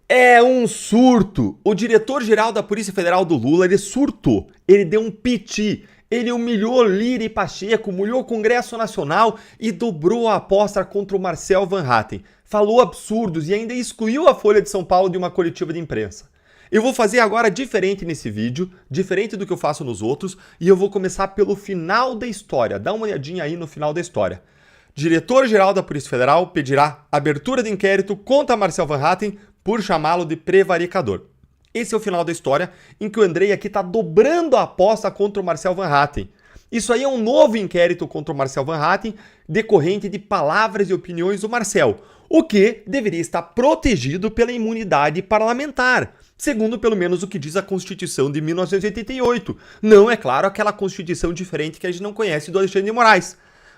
É um surto. O diretor-geral da Polícia Federal do Lula, ele surtou. Ele deu um piti. Ele humilhou Lira e Pacheco, humilhou o Congresso Nacional e dobrou a aposta contra o Marcel Van Hatten. Falou absurdos e ainda excluiu a Folha de São Paulo de uma coletiva de imprensa. Eu vou fazer agora diferente nesse vídeo, diferente do que eu faço nos outros, e eu vou começar pelo final da história. Dá uma olhadinha aí no final da história. Diretor-geral da Polícia Federal pedirá abertura de inquérito contra Marcel Van Hatten por chamá-lo de prevaricador. Esse é o final da história em que o Andrei aqui está dobrando a aposta contra o Marcel Van Hatten. Isso aí é um novo inquérito contra o Marcel Van Hatten, decorrente de palavras e opiniões do Marcel, o que deveria estar protegido pela imunidade parlamentar, segundo pelo menos o que diz a Constituição de 1988. Não, é claro, aquela Constituição diferente que a gente não conhece do Alexandre de Moraes.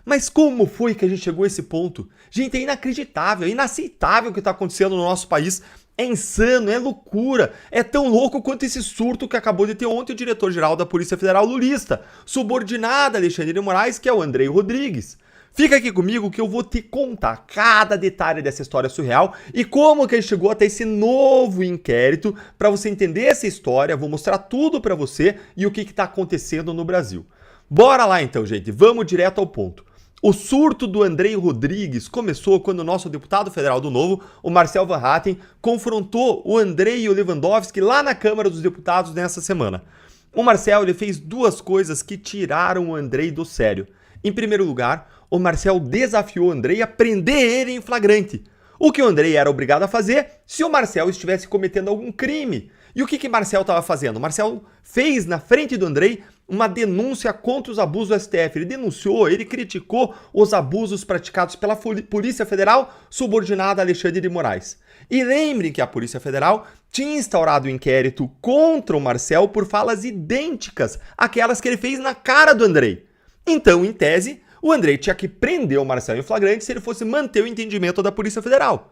Mas como foi que a gente chegou a esse ponto? Gente, é inacreditável, é inaceitável o que está acontecendo no nosso país. É insano, é loucura. É tão louco quanto esse surto que acabou de ter ontem o diretor-geral da Polícia Federal lulista, subordinado a Alexandre de Moraes, que é o Andrei Rodrigues. Fica aqui comigo que eu vou te contar cada detalhe dessa história surreal e como que ele chegou até esse novo inquérito para você entender essa história. Vou mostrar tudo para você e o que está acontecendo no Brasil. Bora lá então, gente. Vamos direto ao ponto. O surto do Andrei Rodrigues começou quando o nosso deputado federal do Novo, o Marcel Van Hatten, confrontou o Andrei e o Lewandowski lá na Câmara dos Deputados nessa semana. O Marcel ele fez duas coisas que tiraram o Andrei do sério. Em primeiro lugar, o Marcel desafiou o Andrei a prender ele em flagrante. O que o Andrei era obrigado a fazer se o Marcel estivesse cometendo algum crime. E o que Marcel estava fazendo? O Marcel fez na frente do Andrei uma denúncia contra os abusos do STF. Ele denunciou, ele criticou os abusos praticados pela Polícia Federal subordinada a Alexandre de Moraes. E lembrem que a Polícia Federal tinha instaurado um inquérito contra o Marcel por falas idênticas àquelas que ele fez na cara do Andrei. Então, em tese, o Andrei tinha que prender o Marcel em flagrante se ele fosse manter o entendimento da Polícia Federal.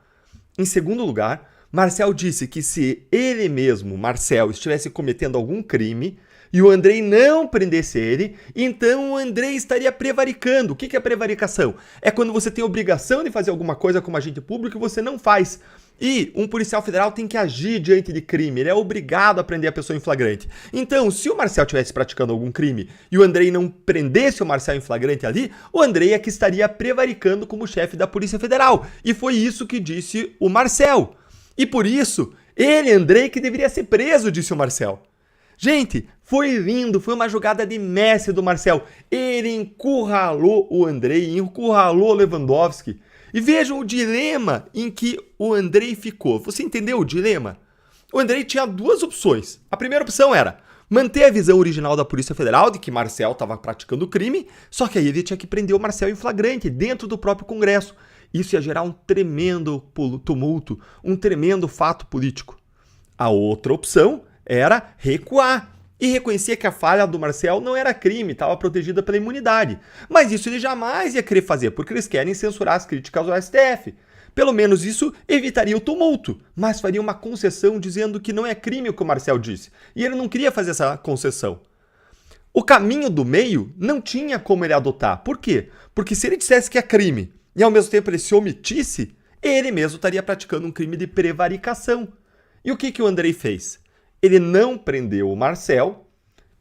Em segundo lugar, Marcel disse que se ele mesmo, Marcel, estivesse cometendo algum crime e o Andrei não prendesse ele, então o Andrei estaria prevaricando. O que é prevaricação? É quando você tem a obrigação de fazer alguma coisa como agente público e você não faz. E um policial federal tem que agir diante de crime, ele é obrigado a prender a pessoa em flagrante. Então, se o Marcel estivesse praticando algum crime e o Andrei não prendesse o Marcel em flagrante ali, o Andrei é que estaria prevaricando como chefe da Polícia Federal. E foi isso que disse o Marcel. E por isso, ele, Andrei, que deveria ser preso, disse o Marcel. Gente, foi lindo, foi uma jogada de mestre do Marcel. Ele encurralou o Andrei, encurralou o Lewandowski. E vejam o dilema em que o Andrei ficou. Você entendeu o dilema? O Andrei tinha duas opções. A primeira opção era manter a visão original da Polícia Federal de que Marcel estava praticando crime, só que aí ele tinha que prender o Marcel em flagrante, dentro do próprio Congresso. Isso ia gerar um tremendo tumulto, um tremendo fato político. A outra opção era recuar e reconhecer que a falha do Marcel não era crime, estava protegida pela imunidade. Mas isso ele jamais ia querer fazer, porque eles querem censurar as críticas ao STF. Pelo menos isso evitaria o tumulto, mas faria uma concessão dizendo que não é crime o que o Marcel disse. E ele não queria fazer essa concessão. O caminho do meio não tinha como ele adotar. Por quê? Porque se ele dissesse que é crime e ao mesmo tempo ele se omitisse, ele mesmo estaria praticando um crime de prevaricação. E o que o Andrei fez? Ele não prendeu o Marcel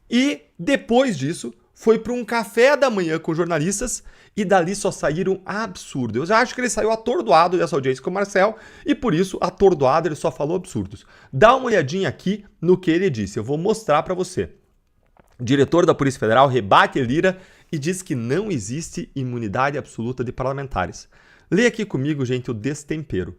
e, depois disso, foi para um café da manhã com jornalistas e dali só saíram absurdos. Eu já acho que ele saiu atordoado dessa audiência com o Marcel e, por isso, atordoado, ele só falou absurdos. Dá uma olhadinha aqui no que ele disse. Eu vou mostrar para você. O diretor da Polícia Federal rebate Lira e diz que não existe imunidade absoluta de parlamentares. Lê aqui comigo, gente, o destempero.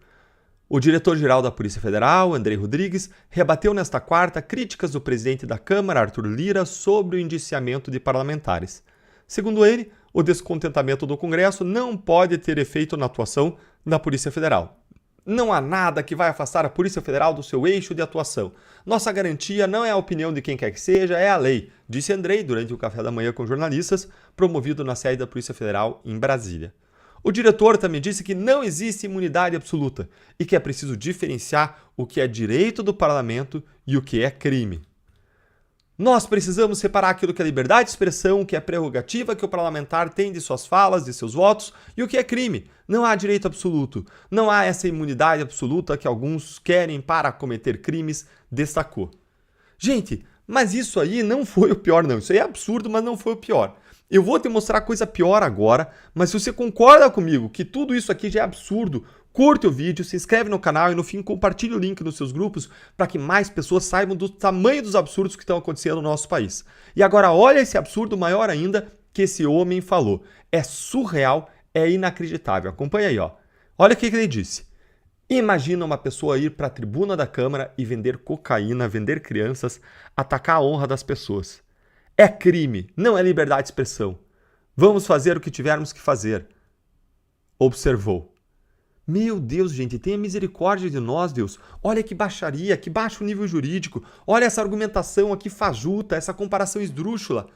O diretor-geral da Polícia Federal, Andrei Rodrigues, rebateu nesta quarta críticas do presidente da Câmara, Arthur Lira, sobre o indiciamento de parlamentares. Segundo ele, o descontentamento do Congresso não pode ter efeito na atuação da Polícia Federal. Não há nada que vai afastar a Polícia Federal do seu eixo de atuação. Nossa garantia não é a opinião de quem quer que seja, é a lei, disse Andrei durante o café da manhã com jornalistas, promovido na sede da Polícia Federal em Brasília. O diretor também disse que não existe imunidade absoluta e que é preciso diferenciar o que é direito do parlamento e o que é crime. Nós precisamos separar aquilo que é liberdade de expressão, que é prerrogativa que o parlamentar tem de suas falas, de seus votos, e o que é crime. Não há direito absoluto. Não há essa imunidade absoluta que alguns querem para cometer crimes, destacou. Gente, mas isso aí não foi o pior, não. Isso aí é absurdo, mas não foi o pior. Eu vou te mostrar coisa pior agora, mas se você concorda comigo que tudo isso aqui já é absurdo, curte o vídeo, se inscreve no canal e no fim compartilhe o link nos seus grupos para que mais pessoas saibam do tamanho dos absurdos que estão acontecendo no nosso país. E agora olha esse absurdo maior ainda que esse homem falou. É surreal, é inacreditável. Acompanha aí, ó. Olha o que ele disse. Imagina uma pessoa ir para a tribuna da Câmara e vender cocaína, vender crianças, atacar a honra das pessoas. É crime, não é liberdade de expressão. Vamos fazer o que tivermos que fazer. Observou. Meu Deus, gente, tenha misericórdia de nós, Deus. Olha que baixaria, que baixo nível jurídico. Olha essa argumentação aqui fajuta, essa comparação esdrúxula.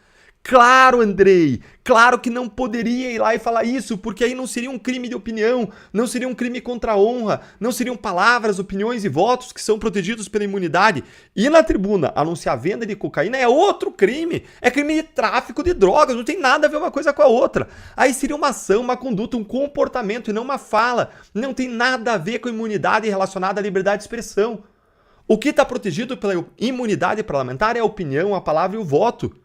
Claro, Andrei, claro que não poderia ir lá e falar isso, porque aí não seria um crime de opinião, não seria um crime contra a honra, não seriam palavras, opiniões e votos que são protegidos pela imunidade. E na tribuna, anunciar a venda de cocaína é outro crime, é crime de tráfico de drogas, não tem nada a ver uma coisa com a outra. Aí seria uma ação, uma conduta, um comportamento e não uma fala, não tem nada a ver com a imunidade relacionada à liberdade de expressão. O que está protegido pela imunidade parlamentar é a opinião, a palavra e o voto.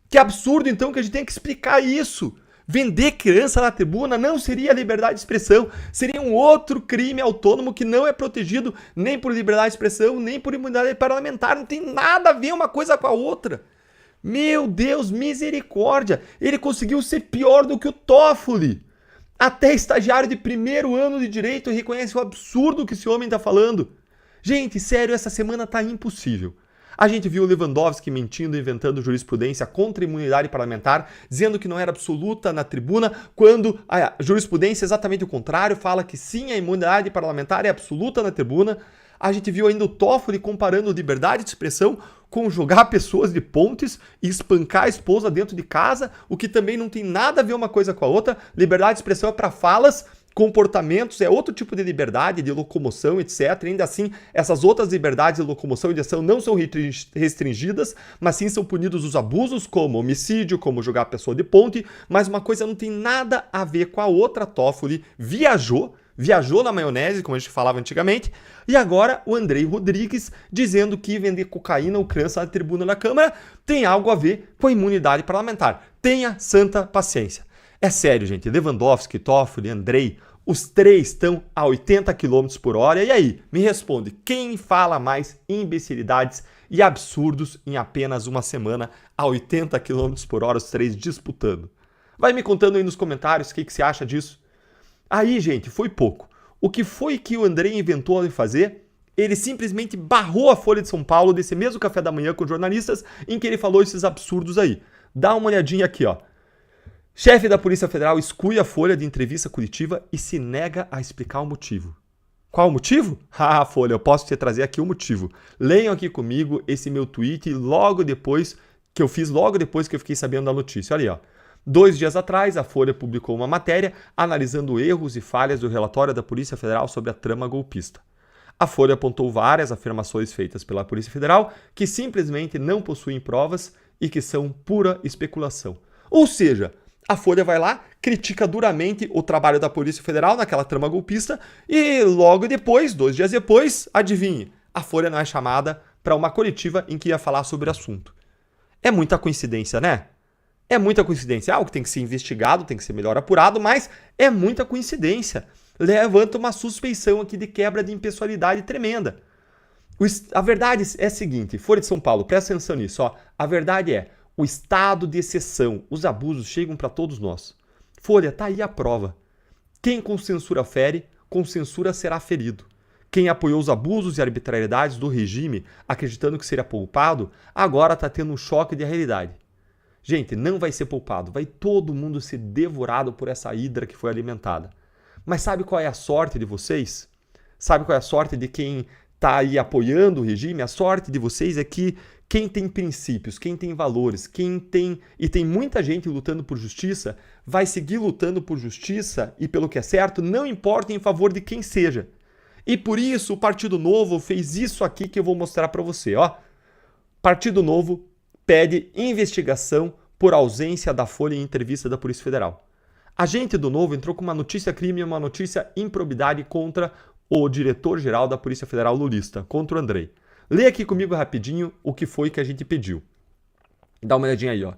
Que absurdo, então, que a gente tem que explicar isso. Vender criança na tribuna não seria liberdade de expressão, seria um outro crime autônomo que não é protegido nem por liberdade de expressão, nem por imunidade parlamentar. Não tem nada a ver uma coisa com a outra. Meu Deus, misericórdia. Ele conseguiu ser pior do que o Toffoli. Até estagiário de primeiro ano de direito reconhece o absurdo que esse homem está falando. Gente, sério, essa semana tá impossível. A gente viu o Lewandowski mentindo, inventando jurisprudência contra a imunidade parlamentar, dizendo que não era absoluta na tribuna, quando a jurisprudência é exatamente o contrário, fala que sim, a imunidade parlamentar é absoluta na tribuna. A gente viu ainda o Toffoli comparando liberdade de expressão com jogar pessoas de pontes e espancar a esposa dentro de casa, o que também não tem nada a ver uma coisa com a outra. Liberdade de expressão é para falas, comportamentos, é outro tipo de liberdade, de locomoção, etc. Ainda assim, essas outras liberdades de locomoção e de ação não são restringidas, mas sim são punidos os abusos, como homicídio, como jogar a pessoa de ponte, mas uma coisa não tem nada a ver com a outra. Toffoli viajou na maionese, como a gente falava antigamente, e agora o Andrei Rodrigues dizendo que vender cocaína ou criança na tribuna da Câmara tem algo a ver com a imunidade parlamentar. Tenha santa paciência. É sério, gente, Lewandowski, Toffoli, Andrei, os três estão a 80 km por hora. E aí, me responde, quem fala mais imbecilidades e absurdos em apenas uma semana a 80 km por hora, os três disputando? Vai me contando aí nos comentários o que você acha disso. Aí, gente, foi pouco. O que foi que o Andrei inventou de fazer? Ele simplesmente barrou a Folha de São Paulo desse mesmo café da manhã com jornalistas em que ele falou esses absurdos aí. Dá uma olhadinha aqui, ó. Chefe da Polícia Federal exclui a Folha de entrevista coletiva e se nega a explicar o motivo. Qual o motivo? Ah, Folha, eu posso te trazer aqui o motivo. Leiam aqui comigo esse meu tweet logo depois que eu fiquei sabendo da notícia. Olha aí, ó. 2 dias atrás, a Folha publicou uma matéria analisando erros e falhas do relatório da Polícia Federal sobre a trama golpista. A Folha apontou várias afirmações feitas pela Polícia Federal que simplesmente não possuem provas e que são pura especulação. Ou seja, a Folha vai lá, critica duramente o trabalho da Polícia Federal naquela trama golpista e logo depois, 2 dias depois, adivinhe, a Folha não é chamada para uma coletiva em que ia falar sobre o assunto. É muita coincidência, né? É muita coincidência. Algo que tem que ser investigado, tem que ser melhor apurado, mas é muita coincidência. Levanta uma suspeição aqui de quebra de impessoalidade tremenda. A verdade é a seguinte, Folha de São Paulo, presta atenção nisso, ó. A verdade é, o estado de exceção, os abusos chegam para todos nós. Folha, tá aí a prova. Quem com censura fere, com censura será ferido. Quem apoiou os abusos e arbitrariedades do regime, acreditando que seria poupado, agora está tendo um choque de realidade. Gente, não vai ser poupado, vai todo mundo ser devorado por essa hidra que foi alimentada. Mas sabe qual é a sorte de vocês? Sabe qual é a sorte de quem está aí apoiando o regime? A sorte de vocês é que quem tem princípios, quem tem valores, e tem muita gente lutando por justiça, vai seguir lutando por justiça e pelo que é certo, não importa em favor de quem seja. E por isso o Partido Novo fez isso aqui que eu vou mostrar para você, ó. Partido Novo pede investigação por ausência da folha em entrevista da Polícia Federal. A gente do Novo entrou com uma notícia crime e uma notícia improbidade contra o diretor-geral da Polícia Federal lulista, contra o Andrei. Lê aqui comigo rapidinho o que foi que a gente pediu. Dá uma olhadinha aí, ó.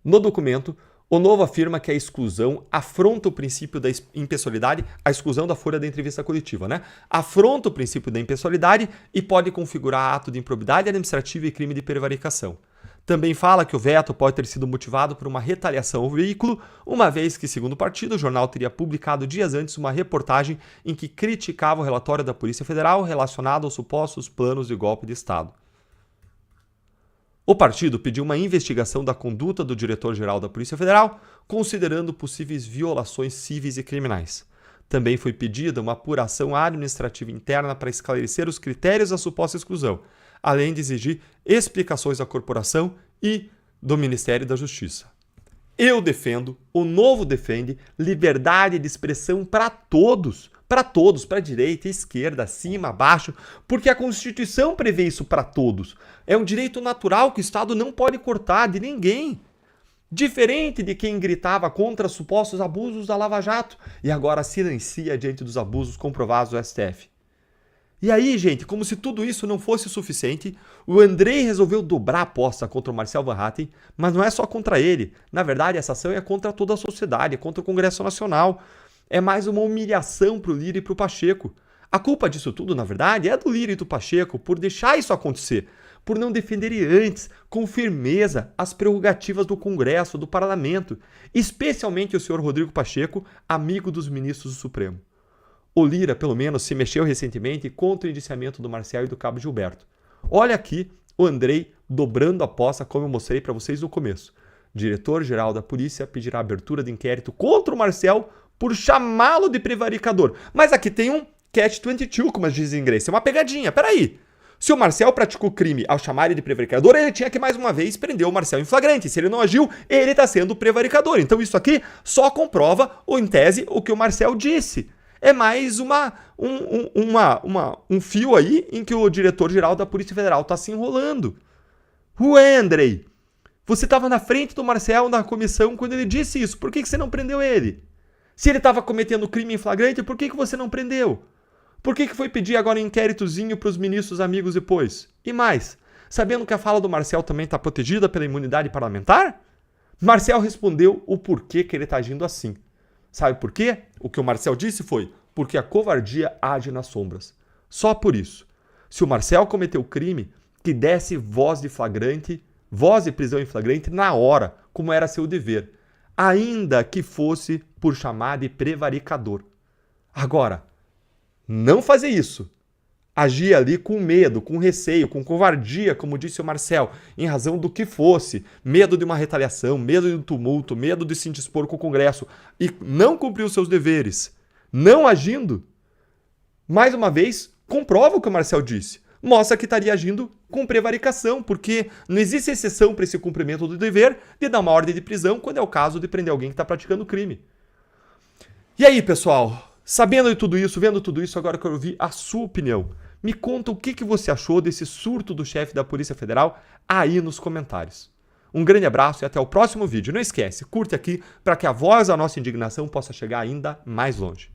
No documento, o Novo afirma que a exclusão afronta o princípio da impessoalidade, a exclusão da folha da entrevista coletiva, né? Afronta o princípio da impessoalidade e pode configurar ato de improbidade administrativa e crime de prevaricação. Também fala que o veto pode ter sido motivado por uma retaliação ao veículo, uma vez que, segundo o partido, o jornal teria publicado dias antes uma reportagem em que criticava o relatório da Polícia Federal relacionado aos supostos planos de golpe de Estado. O partido pediu uma investigação da conduta do diretor-geral da Polícia Federal, considerando possíveis violações cíveis e criminais. Também foi pedida uma apuração administrativa interna para esclarecer os critérios da suposta exclusão, além de exigir explicações da corporação e do Ministério da Justiça. Eu defendo, o Novo defende, liberdade de expressão para todos, para direita, esquerda, acima, abaixo, porque a Constituição prevê isso para todos. É um direito natural que o Estado não pode cortar de ninguém. Diferente de quem gritava contra supostos abusos da Lava Jato e agora silencia diante dos abusos comprovados do STF. E aí, gente, como se tudo isso não fosse suficiente, o Andrei resolveu dobrar a aposta contra o Marcel Van Hatten, mas não é só contra ele. Na verdade, essa ação é contra toda a sociedade, é contra o Congresso Nacional. É mais uma humilhação para o Lira e para o Pacheco. A culpa disso tudo, na verdade, é do Lira e do Pacheco por deixar isso acontecer, por não defenderem antes, com firmeza, as prerrogativas do Congresso, do Parlamento, especialmente o senhor Rodrigo Pacheco, amigo dos ministros do Supremo. O Lira, pelo menos, se mexeu recentemente contra o indiciamento do Marcel e do Cabo Gilberto. Olha aqui o Andrei dobrando a aposta, como eu mostrei para vocês no começo. Diretor-geral da polícia pedirá abertura de inquérito contra o Marcel por chamá-lo de prevaricador. Mas aqui tem um catch-22, como dizem em inglês. É uma pegadinha. Peraí. Se o Marcel praticou crime ao chamar ele de prevaricador, ele tinha que, mais uma vez, prender o Marcel em flagrante. Se ele não agiu, ele está sendo prevaricador. Então isso aqui só comprova, ou em tese, o que o Marcel disse. É mais um fio aí em que o diretor-geral da Polícia Federal está se enrolando. Ué, Andrei, você estava na frente do Marcel na comissão quando ele disse isso. Por que você não prendeu ele? Se ele estava cometendo crime em flagrante, por que você não prendeu? Por que foi pedir agora um inquéritozinho para os ministros amigos depois? E mais, sabendo que a fala do Marcel também está protegida pela imunidade parlamentar? Marcel respondeu o porquê que ele está agindo assim. Sabe por quê? O que o Marcel disse foi porque a covardia age nas sombras. Só por isso. Se o Marcel cometeu crime, que desse voz de prisão em flagrante na hora, como era seu dever, ainda que fosse por chamar de prevaricador. Agora, não fazer isso. Agir ali com medo, com receio, com covardia, como disse o Marcel, em razão do que fosse, medo de uma retaliação, medo de um tumulto, medo de se indispor com o Congresso e não cumprir os seus deveres, não agindo, mais uma vez, comprova o que o Marcel disse. Mostra que estaria agindo com prevaricação, porque não existe exceção para esse cumprimento do dever de dar uma ordem de prisão quando é o caso de prender alguém que está praticando crime. E aí, pessoal, sabendo de tudo isso, vendo tudo isso, agora eu quero ouvir a sua opinião. Me conta o que você achou desse surto do chefe da Polícia Federal aí nos comentários. Um grande abraço e até o próximo vídeo. Não esquece, curte aqui para que a voz da nossa indignação possa chegar ainda mais longe.